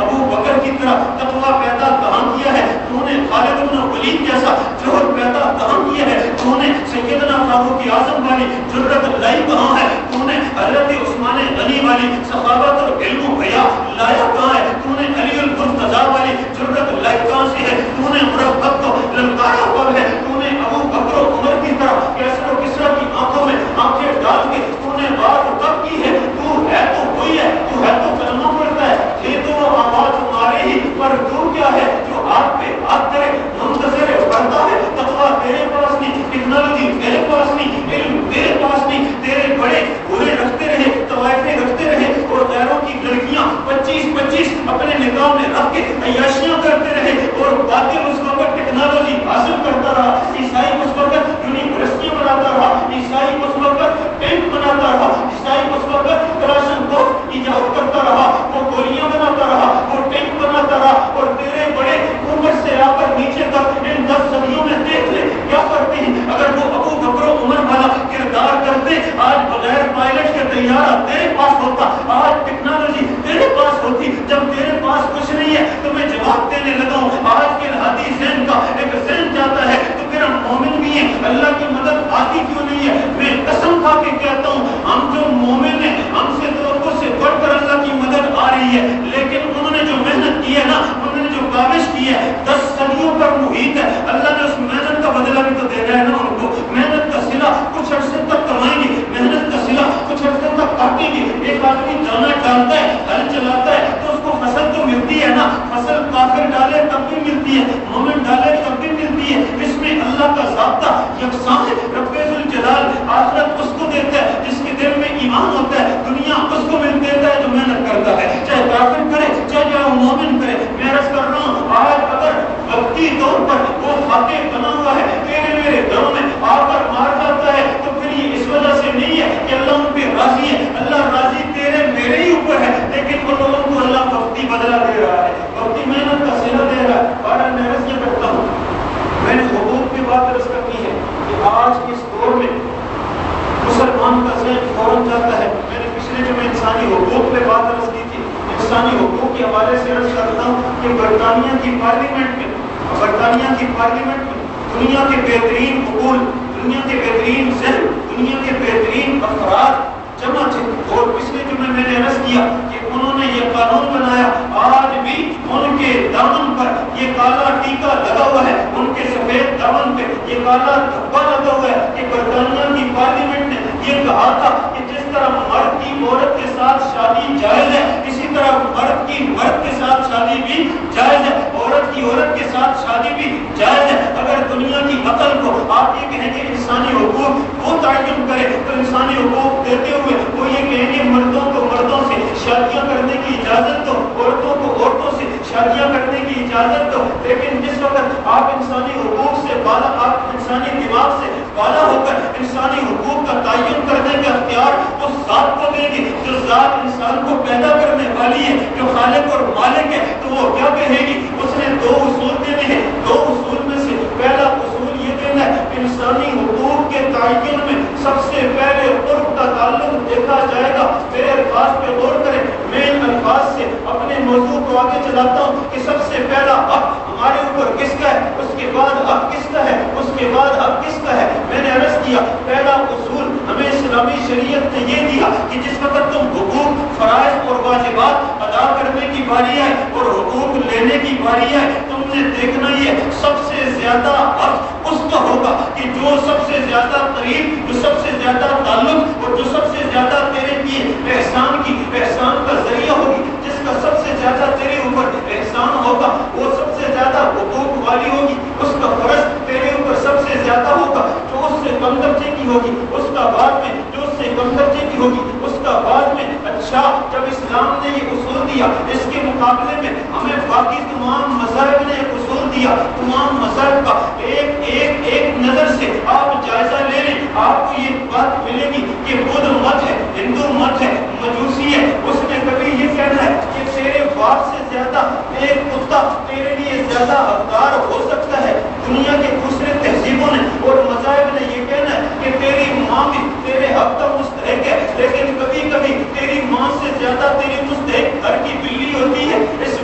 ابو بکر کی طرح تقویٰ پیدا کہاں کیا ہے؟ تو نے خالد بن ولید جیسا جوہر پیدا کہاں کیا ہے؟ تو نے سیدنا فاروق اعظم والی جرأت لائی کہاں ہے؟ تو نے حضرت عثمان غنی والی سخاوت اور علم و حیا لایا کہاں ہے؟ تو نے علی المرتضیٰ والی جرأت لائی کہاں سے ہے؟ تو نے مرفت کو للکارا کب ہے؟ تو نے ابو بکر و عمر کی طرح کیسر و کسرا کی آنکھوں میں آنکھیں ڈال کے تو نے بات کب کی ہے؟ تو ہے تو وہی ہے، تو ہے تو کلمہ پڑھتا ہے، یہ تو آواز تمہارے ہی، پر تو کیا ہے جو ہاتھ پہ ہاتھ کرے منتظر کرتا ہے؟ تقویٰ تیرے پاس نہیں، ٹیکنالوجی تیرے پاس نہیں، علم تیرے پاس نہیں، تیرے بڑے برے رکھتے رہے، طوائفیں رکھتے رہے اور غیروں کی لڑکیاں 25 اپنے نکاح میں رکھ کے عیاشیاں کرتے رہے اور باطل اس وقت ٹیکنالوجی حاصل کرتا رہا، عیسائی اس وقت یونیورسٹیاں بناتا رہا، عیسائی اس وقت ٹینک بناتا رہا، عیسائی اس وقت کلاشنکوف ایجاد کرتا رہا، وہ گولیاں بناتا رہا، وہ ٹینک بناتا رہا، اور تیرے بڑے اوپر سے آ کر نیچے تک ان 10 صدیوں میں دیکھ لے کیا کرتے ہیں۔ اگر وہ ابو بکر و عمر والا کردار کرتے، آج بغیر پائلٹ کے طیارہ تیرے پاس ہوتا، آج ٹیکنالوجی تیرے پاس ہوتی۔ جب تیرے پاس کچھ نہیں ہے تو میں جواب دینے لگا ہوں، آج کے الہادی ذہن کا ایک ذہن جاتا ہے تو پھر ہم مومن بھی ہیں، اللہ کی مدد آتی کیوں نہیں ہے؟ میں قسم کھا کے کہتا ہوں، ہم جو مومن ہیں ہم سے لوگوں سے بڑھ کر اللہ کی مدد آ رہی ہے، لیکن انہوں نے جو محنت کی ہے نا، انہوں نے جو کاوش کی ہے 10 صدیوں پر محیط ہے، اللہ نے اس محنت کا بدلہ بھی تو دے رہا ہے نا ان کو۔ محنت کا صلہ کچھ عرصے تک کمائیں گے، محنت کا صلہ کچھ عرصے تک کاٹیں گے۔ ایک آدمی دانا ڈالتا ہے، ہل چلاتا ہے تو اس کو فصل تو ملتی ہے نا، فصل کافر ڈالے تب بھی ملتی ہے، مومن ڈالے تب بھی ملتی ہے۔ اس میں اللہ کا ضابطہ یکساں ہے۔ رب ذوالجلال آخرت اس کو دیتا ہے جس کے دل میں ایمان ہوتا ہے، دنیا اس کو مل دیتا ہے جو محنت کرتا ہے، چاہے کافر کرے چاہے مومن کرے۔ میں عرض کر رہا ہوں، آج اگر وقتی طور پر وہ فاتح بنا ہوا ہے تیرے میرے گھروں میں آ کر مار جاتا ہے تو پھر یہ اس وجہ سے نہیں ہے کہ اللہ ان پہ راضی ہے، اللہ راضی تیرے میرے ہی اوپر ہے، لیکن ان لوگوں کو اللہ وقتی بدلہ دے رہا ہے، وقتی محنت کا صلہ دے رہا ہے۔ بارہ میں عرض یہ کرتا ہوں، میں نے حقوق کی بات عرض کرنی ہے کہ آج اس دور میں مسلمان کا ذہن فوراً جاتا ہے۔ میں نے پچھلے جو میں انسانی حقوق پہ بات عرض کی تھی، انسانی حقوق کے حوالے سے عرض کرتا ہوں کہ برطانیہ کی پارلیمنٹ میں دنیا کے بہترین عقول، دنیا کے بہترین ذہن، دنیا کے بہترین افراد جمع تھے، اور پچھلے جمعے میں نے عرض کیا کہ انہوں نے یہ قانون بنایا، آج بھی ان کے دامن پر یہ کالا ٹیکا لگا ہوا ہے، ان کے سفید دامن پہ یہ کالا دھبا لگا ہوا ہے کہ برطانیہ کی پارلیمنٹ نے یہ کہا تھا کہ جس طرح مرد کی عورت کے ساتھ شادی جائز ہے، اسی طرح مرد کی مرد کے ساتھ شادی بھی جائز ہے، عورت کی عورت کے ساتھ شادی بھی جائز ہے۔ اگر دنیا کی عقل کو آپ یہ کہیں کہ انسانی حقوق وہ تعین کرے تو انسانی حقوق دیتے ہوئے وہ یہ کہیں گے مردوں کو مردوں سے شادیاں کرنے کی اجازت دو، عورتوں کو عورتوں سے شادیاں کرنے کی اجازت دو، لیکن جس وقت آپ انسانی حقوق سے بالا، آپ انسانی دماغ سے بالا ہو کر انسانی حقوق کا تعین کرنے کا اختیار اس ذات کو دیں گے جو ذات انسان کو پیدا کرنے والی ہے، جو خالق اور مالک ہے، تو وہ کیا کہے گی؟ اس نے 2 اصول دینے ہیں، 2 اصول میں سے پہلا اصول یہ دینا ہے کہ انسانی حقوق کے تعین میں سب سے پہلے قرب کا تعلق دیکھا جائے گا۔ میرے الفاظ پہ غور کریں، میں ان الفاظ سے اپنے موضوع کو آگے چلاتا ہوں کہ سب سے پہلا حق ہمارے اوپر کس کا ہے، اس کے بعد حق کس کا ہے، اس کے بعد حق کس کا ہے۔ میں نے عرض کیا پہلا اصول ہمیں اسلامی شریعت نے یہ دیا کہ جس وقت تم حقوق، فرائض اور واجبات ادا کرنے کی باری ہے اور حقوق لینے کی باری ہے، تم نے دیکھنا یہ سب سے زیادہ حق اس کا ہوگا کہ جو سب سے زیادہ قریب، جو سب سے زیادہ تعلق اور جو سب سے زیادہ تیرے لیے احسان کا ذریعہ ہوگی، جس کا سب سے زیادہ تیرے اوپر احسان ہوگا وہ سب سے زیادہ حقوق والی ہوگی، اس کا فرض تیرے اوپر سب سے زیادہ ہوگا، جو اس سے کم درجے کی ہوگی اس کا بعد میں، جو اس سے کم درجے کی ہوگی اس کا بعد میں۔ اچھا، جب اسلام نے یہ اصول دیا، اس کے مقابلے میں ہمیں باقی تمام مذاہب نے ایک اصول دیا، تمام مذاہب کا ایک نظر سے آپ جائزہ لے لیں، آپ کو یہ بات ملے گی کہ بدھ مت ہے، ہندو مت ہے، مجوسی ہے، اس نے کبھی یہ کہنا ہے کہ تیرے باپ سے زیادہ ایک کتا تیرے لیے زیادہ حقدار ہو سکتا ہے۔ دنیا کے دوسرے تہذیبوں نے اور مذاہب نے یہ کہنا ہے کہ تیری ماں بھی تیرے حق کا مستحق ہے، لیکن کبھی کبھی تیری ماں سے زیادہ تیری مستحق گھر کی بلی ہوتی ہے۔ اس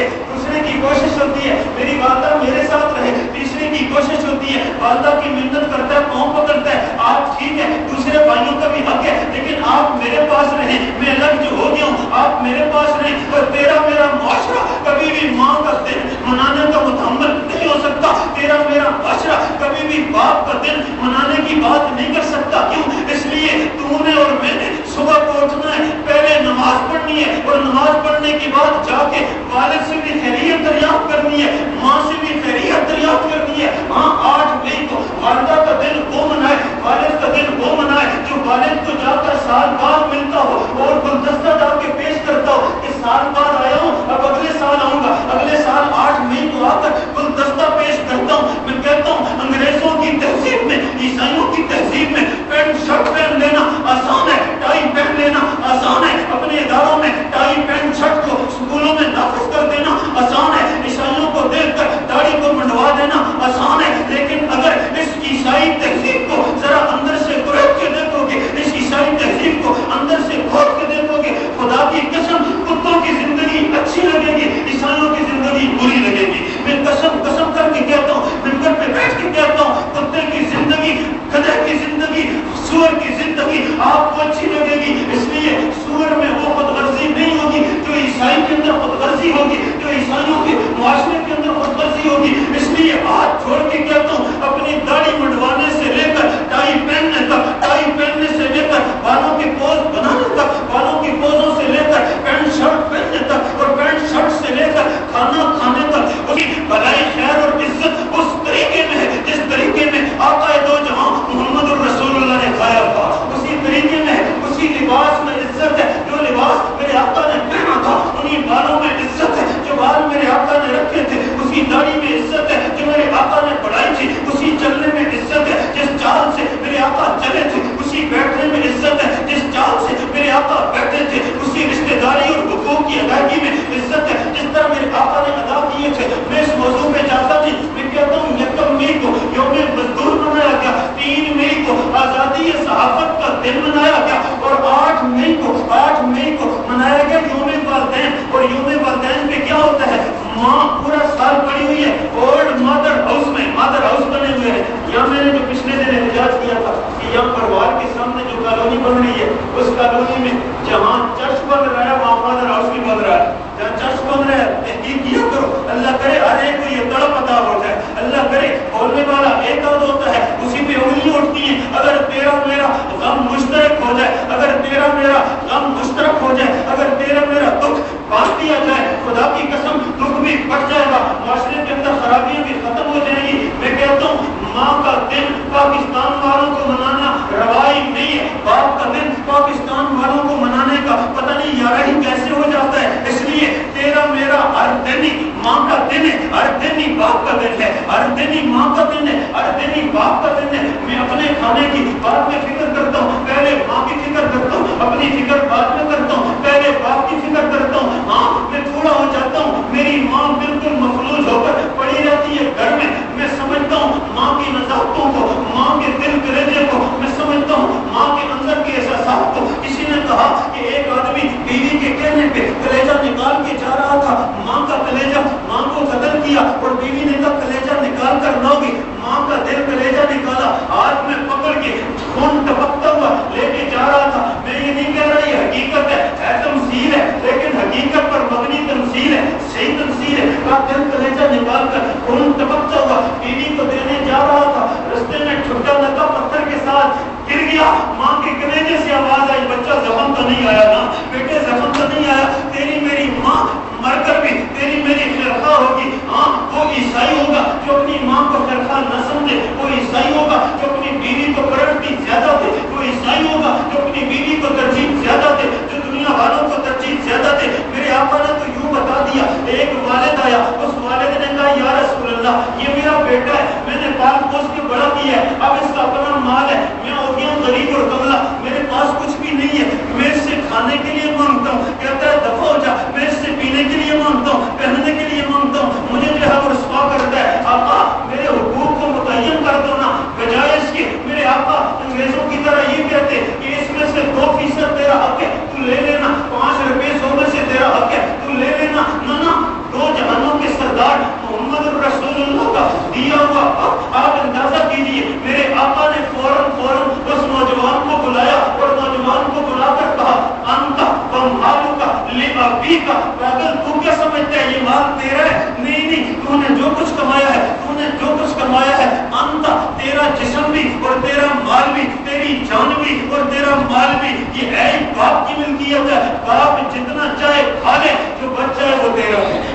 رہے, دوسرے کی کوشش ہوتی ہے میری والدہ میرے ساتھ رہے, تیسرے کی کوشش ہوتی ہے والدہ کی محنت کرتا ہے, پاؤں پکڑتا ہے, آپ ٹھیک ہے دوسرے بھائیوں کا بھی حق ہے لیکن آپ میرے پاس رہیں, میں الگ جو ہو گیا ہوں آپ میرے پاس رہیں, اور تیرا میرا معاشرہ کبھی بھی ماں کا دن منانے کا متحمل نہیں ہو سکتا, تیرا میرا معاشرہ کبھی بھی باپ کا دن منانے کی بات نہیں کر سکتا. کیوں؟ اس لیے تو نے اور میں نے صبح کو اٹھنا ہے, پہلے نماز پڑھنی ہے, اور نماز پڑھنے کے بعد جا کے والد سے بھی خیریت دریافت کرنی ہے, ماں سے بھی خیریت دریافت کرنی ہے. ہاں 8 مئی کو والدہ کا دن وہ منائے, والد کا دن وہ منائے جو والد کو جا کر سال بعد ملتا ہو اور گلدستہ ڈال کے پیش کرتا ہو کہ سال بعد آیا ہوں, اب اگلے سال آؤں گا, اگلے سال 8 مئی کو آ کر گلدستہ پیش کرتا ہوں. میں کہتا ہوں انگریزوں کی تہذیب میں, عیسائیوں کی تہذیب میں پینٹ شرٹ پہن لینا آسان ہے, ٹائی پہن لینا آسان ہے, اپنے اداروں میں ٹائی پینٹ شرٹ کو اسکولوں میں نافذ کر دینا آسان ہے, عیسائیوں کو دیکھ کر داڑھی کو منڈوا دینا آسان ہے. لیکن اگر اس عیسائی تہذیب کو ذرا اندر سے کھود کے دیکھو گے, اس عیسائی تہذیب کو اندر سے کھود کے دیکھو گے, خدا کی قسم کتوں کی زندگی اچھی لگے گی, عیسائیوں کی زندگی بری لگے گی. میں قسم کر کے کہتا ہوں, ممبر پہ بیٹھ کے کہتا ہوں, کتے کی زندگی, گدھے کی زندگی, سور کی زندگی آپ کو اچھی لگے گی. اس لیے سور میں وہ خود غرضی نہیں ہوگی جو عیسائی کے اندر خود غرضی ہوگی, جو عیسائیوں کے معاشرے کے اندر خود غرضی ہوگی. اس لیے ہاتھ چھوڑ کے کہتا ہوں اپنی داڑھی منڈوانے سے لے کر ٹائی پہننے تک, ٹائی پہننے سے لے کر بالوں کی پوز بنانے تک, بالوں کی پوزوں سے لے کر پینٹ شرٹ پہننے تک, اور پینٹ شرٹ سے لے کر کھانا کھانے تک, اس کی بھلائی خیر اور عزت اس طریقے میں ہے جس طریقے میں آقا دو جہاں محمد الرسول اللہ نے کھایا تھا, اسی طریقے میں ہے, اسی لباس میں عزت ہے جو لباس میرے آقا نے پہنا تھا, انہی بالوں میں عزت ہے جو بال میرے آقا نے رکھے تھے, اسی داڑھی میں عزت ہے جو میرے آقا نے بڑھائی تھی, اسی چلنے میں عزت ہے جس چال سے میرے آقا چلے تھے, اسی بیٹھنے میں عزت ہے جس چال سے میرے آقا بیٹھے تھے, اسی رشتہ داری اور حقوق کی ادائیگی میں عزت ہے جس طرح میرے آقا نے ادا کیے تھے. میں اس موضوع پہ جاتا نہیں, میں کہتا ہوں 1 مئی کو یوم مزدور منایا گیا, 3 مئی کو آزادی صحافت کا دن منایا گیا, اور 8 مئی کو منایا گیا یوم والدین. اور یوم والدین پہ کیا ہوتا ہے, ماں پورا سال پڑی ہوئی ہے اولڈ مادر ہاؤس میں, مادر ہاؤس بنے ہوئے ہیں. یہاں میں نے جو پچھلے دن احتجاج کیا تھا کہ یہاں پروار کے سامنے جو کالونی بن رہی ہے, اس کالونی میں جہاں چرچ بن رہا ہے وہاں مادر ہاؤس بھی بن رہا ہے. جہاں چرچ بن رہا ہے تحقیق کیا کرو, اللہ کرے ہر ایک کو یہ تڑپ عطا ہو جائے, اللہ کرے بولنے والا ایک آدھ ہوتا ہے اسی پہ انگلیاں اٹھتی ہیں. اگر تیرا میرا غم مشترک ہو جائے, اگر تیرا میرا غم مشترک ہو جائے, اگر تیرا میرا دکھ بانٹ دیا جائے, خدا کی قسم دکھ بھی پٹ جائے گا, معاشرے کے اندر خرابیاں بھی ختم ہو جائیں گی. میں کہتا ہوں ماں کا دن پاکستان والوں کو منانا روائی نہیں ہے, باپ کا دن پاکستان والوں کو منانے کا پتہ نہیں یارہ ہی کیسے ہو جاتا ہے. اس لیے تیرا میرا ہر دن ہی ماں کا دن ہے, ہر دن ہی باپ کا دن ہے, ہر دن ہی ماں کا دن ہے, ہر دن ہی باپ کا دن ہے. میں اپنے کھانے کی بعد میں فکر کرتا ہوں, پہلے ماں کی فکر کرتا ہوں, اپنی فکر بعد میں کرتا ہوں, پہلے باپ کی فکر کرتا ہوں. ہاں میں تھوڑا ہو جاتا ہوں, میری ماں بالکل مفلوج ہو کر پڑی رہتی ہے گھر میں, میں سمجھتا ہوں ماں کی نزاکتوں کو, ماں کے دل کلیجے کو میں سمجھتا ہوں, ماں کے اندر کے احساسات کو. کسی نے کہا کہ ایک آدمی بیوی کے کہنے پہ کلیجہ نکال کے جا رہا تھا, ماں کا کلیجہ, ماں کو قتل کیا, اور بیوی نے کہا کلیجہ نکال کر لاؤ گی, ماں کا دل کلیجہ نکالا, ہاتھ میں پکڑ کے خون ٹپکتا ہوا لے کے جا رہا تھا. میں یہ نہیں کہہ رہا یہ حقیقت ہے تمثیل ہے, لیکن حقیقت پر مبنی تمثیل ہے, صحیح تمثیل ہے. کا دل کلیجہ نکال کر خون ٹپکتا ہوا بیوی کو دینے جا رہا تھا, رستے میں چھٹا لگا پتھر کے ساتھ گر گیا. ماں کے کلیجے سے آواز آئی, بچہ زخم تو نہیں آیا نا, بیٹے زخم تو نہیں آیا, تیری میری ماں مر کر بھی تیری میری خیرخواہ ہوگی. ہاں وہ عیسائی ہوگا جو اپنی ماں کو خیرخواہ نہ سمجھے, وہ عیسائی ہوگا جو اپنی بیوی کو پرورٹی زیادہ دے, وہ عیسائی ہوگا جو اپنی بیوی کو ترجیح زیادہ دے, جو دنیا والوں کو ترجیح زیادہ دے. میرے آقا نے تو یوں بتا دیا, ایک والد آیا, اس والد نے کہا یا رسول اللہ یہ میرا بیٹا ہے, میں نے پال پوس کے بڑا کیا ہے, اب اس کا اپنا مال ہے, میں ہو گیا غریب اور کملا, میرے پاس کچھ بھی نہیں ہے, میں اس سے کھانے کے لیے مانگتا ہوں. کہتا ہے دفع ہو جا, میں اس سے پینے کے لیے مانگتا ہوں, پہننے کے لیے مانگتا ہوں, مجھے جو ہے وہ رسوا کرتا ہے. آقا میرے حقوق کو متعین کر دو نا, بجائے اس کے. میرے آقا انگریزوں کی طرح یہ کہتے کہ اس میں سے 2% تیرا حق ہے, تو لے لینا, 5 روپے 100 میں سے تیرا حق ہے, تو لے لینا. نہ 2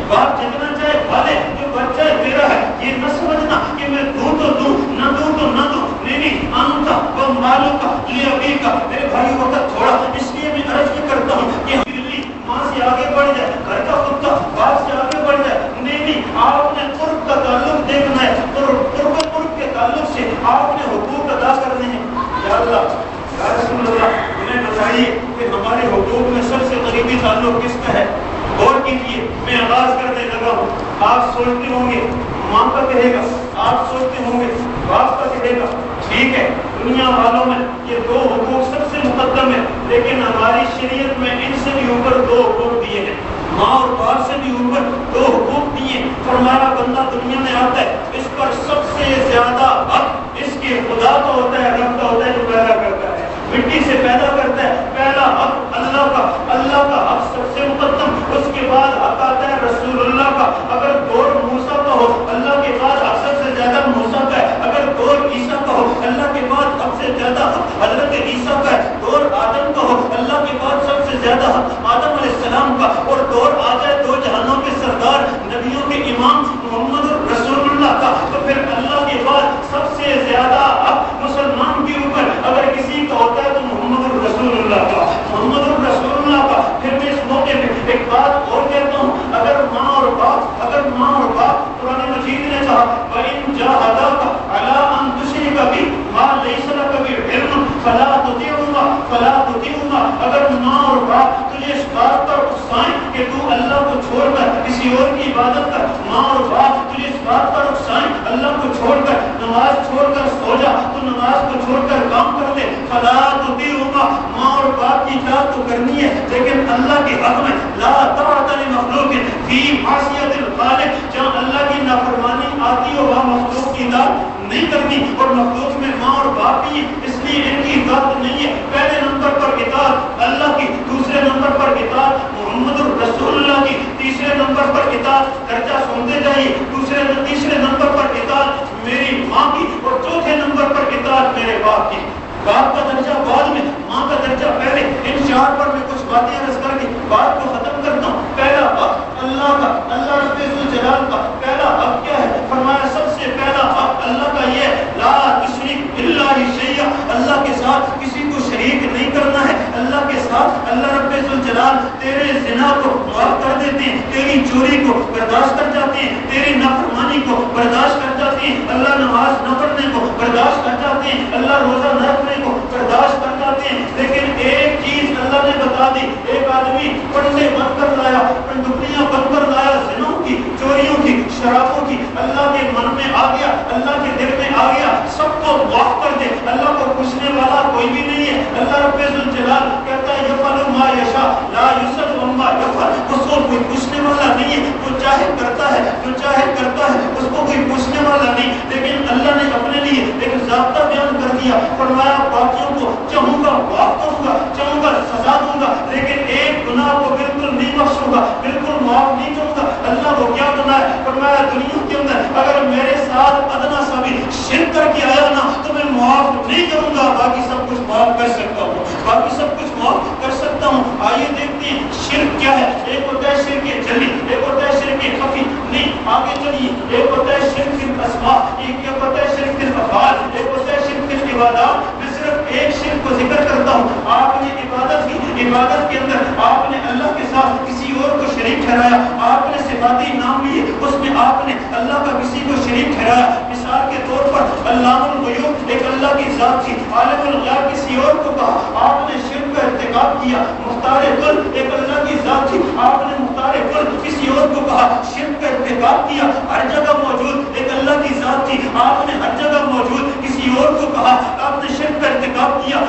باپ جتنا چاہے کھا لے، جو بچہ تیرا ہے، یہ نہ سمجھنا کہ میں دوں تو دوں، نہ دوں تو نہ دوں، نہیں انت و مالک لابیک۔ میرے بھائی وقت تھوڑا، اس لیے میں عرض یہ کرتا ہوں کہ بلی ماں سے آگے بڑھ جائے، گھر کا کتا باپ سے آگے بڑھ جائے، نہیں آپ نے قرب کا تعلق دیکھنا ہے، قرب کے تعلق سے آپ نے حقوق ادا کرنے ہیں۔ یا اللہ، یا رسول اللہ، انہیں بتائیے کہ ہمارے حقوق میں سب سے قریبی تعلق کس کا ہے؟ غور کیجیے، میں آغاز کرنے لگا ہوں۔ آپ سوچتے ہوں گے ماں کا کہے گا، آپ سوچتے ہوں گے باپ کا کہے گا، ٹھیک ہے، دنیا والوں میں یہ دو حقوق سب سے مقدم ہے، لیکن ہماری شریعت میں ان سے بھی اوپر دو حقوق دیے ہیں، ماں اور باپ سے بھی اوپر دو حقوق دیے۔ فرمایا بندہ دنیا میں آتا ہے، اس پر سب سے زیادہ حق اس کے خدا کا ہوتا ہے، رب کا ہوتا ہے جو پیدا کرتا ہے، مٹی سے پیدا کرتا ہے۔ پہلا حق اللہ کا حق سب سے مقدم، اس کے بعد حق آتا ہے رسول اللہ کا۔ اگر دور موسیٰ کا ہو، اللہ کے بعد حق سب سے زیادہ موسیٰ کا ہے۔ اگر دور عیسیٰ کا ہو، اللہ کے بعد سب سے زیادہ حق حضرت عیسیٰ کا ہے۔ دور آدم کا ہو، اللہ کے بعد سب سے زیادہ حق آدم علیہ السلام کا، اور دور آ جائے دو جہانوں کے سردار نبیوں کے امام محمد رسول اللہ کا، تو پھر اللہ کے بعد سب سے زیادہ حق مسلمان کے اوپر اگر کسی کا ہوتا ہے تو محمد رسول اللہ کا، محمد رسول اللہ کا۔ پھر میں اس موقع پہ ایک بات اور کہتا ہوں، اگر ماں اور باپ قرآن مجید نے کہا وَإِن جَاهَدَاكَ عَلَىٰ أَن تُشْرِكَ بِي مَا لَيْسَ لَكَ بِهِ عِلْمٌ فَلَا تُطِعْهُمَا۔ اگر ماں اور باپ تجھے اس بات پر اکسائیں کہ تو اللہ کو چھوڑ کر کسی اور کی عبادت کر، ماں اور باپ تجھے اس بات پر اکسائیں اللہ کو چھوڑ کر نماز چھوڑ کر سو جا، تو نماز کو چھوڑ کر کام کر لے، فَلَا تُطِعْهُمَا۔ ماں اور باپ کی اطاعت تو کرنی ہے، لیکن اللہ کے حق میں لا طاعۃ لمخلوق فی معصیۃ الخالق، جہاں اللہ کی نافرمانی آتی ہو وہاں مخلوق کی اطاعت نہیں کرنی، اور مخلوق میں ماں اور باپ بھی، اس لیے ان کی اطاعت نہیں ہے۔ پہلے نمبر پر اطاعت اللہ کی، دوسرے نمبر پر اطاعت محمد رسول اللہ کی، تیسرے نمبر پر اطاعت درجہ سنتے جائیے، تیسرے نمبر پر اطاعت میری ماں کی، اور چوتھے نمبر پر اطاعت میرے باپ کی۔ باپ کا درجہ بعد میں، ماں کا درجہ پہلے۔ ان چار پر میں کچھ باتیں عرض کر کے بات کو ختم کرتا ہوں۔ پہلا حق اللہ کا، اللہ رب ذوالجلال کا پہلا حق کیا ہے؟ فرمایا سب سے پہلا حق اللہ کا یہ ہے لا تشرک باللہ شیئا، اللہ کے ساتھ کسی کو شریک نہیں کرنا ہے۔ اللہ کے ساتھ اللہ رب ذوالجلال تیرے زنا کو معاف کر دیتے ہیں، تیری چوری کو برداشت کر جاتے ہیں، تیری نافرمانی کو برداشت کر جاتے ہیں، اللہ نماز نہ پڑھنے کو برداشت کر جاتے ہیں، اللہ روزہ نہ رکھنے کو برداشت کر جاتے ہیں۔ لیکن ایک چیز اللہ نے بتا دی، ایک آدمی پردے بند کر لایا، پنڈپڑیاں بند کر لایا، زنوں کی، چوریوں کی، شرابوں کی، اللہ کے من میں آ گیا، اللہ کے دل میں آ گیا، سب کو معاف کر دے، اللہ کو پوچھنے والا کوئی بھی نہیں ہے۔ اللہ رب ذوالجلال کہتا ہے یفعل ما یشاء لا یسأل عما یفعل، اس کو کوئی پوچھنے والا نہیں ہے، وہ چاہے کرتا ہے، جو چاہے کرتا ہے، اس کو کوئی پوچھنے والا نہیں۔ لیکن اللہ نے اپنے لیے ایک ضابطہ بیان کر دیا، فرمایا باقیوں کو چاہوں گا معاف کروں گا، چاہوں گا سزا دوں گا، لیکن ایک گناہ کو بالکل نہیں بخشوں گا، بالکل معاف نہیں کروں گا۔ اللہ وہ کیا گناہ ہے؟ فرمایا دنیا کے اندر اگر میرے ساتھ ادنا سا بھی شرک کر کے آیا نا تو میں معاف نہیں کروں گا، باقی سب کچھ معاف کر سکتا ہوں، باقی سب کچھ معاف کر سکتا ہوں۔ آئیے دیکھتے ہیں شرک کیا ہے۔ ایک ہوتا ہے شرک جلی، ایک ہوتا ہے شرک خفی، نہیں آگے چلیے، ایک ہوتا ہے شرک الاسماء، ایک ہوتا ہے شرک الافعال، ایک ہوتا ہے شرک العبادات۔ میں صرف ایک شرک کو ذکر کرتا ہوں۔ آپ نے عبادت کی، عبادت کے اندر آپ نے اللہ کے ساتھ کسی اور کو شریک ٹھہرایا، آپ نے صفاتی نام لیے، اس میں آپ نے اللہ کا کسی کو شریک ٹھہرایا۔ مثال کے طور پر علام الغیوب ایک اللہ کی ذات تھی، عالم الغیب کسی اور کو کہا، آپ نے شرک کا ارتکاب کیا۔ مختار کل ایک اللہ کی ذات تھی، آپ نے مختار کل کسی اور کو کہا، شرک کا ارتکاب کیا۔ ہر جگہ موجود ایک اللہ کی ذات تھی، آپ نے ہر جگہ موجود کسی اور کو کہا، آپ نے شرک کا ارتکاب کیا۔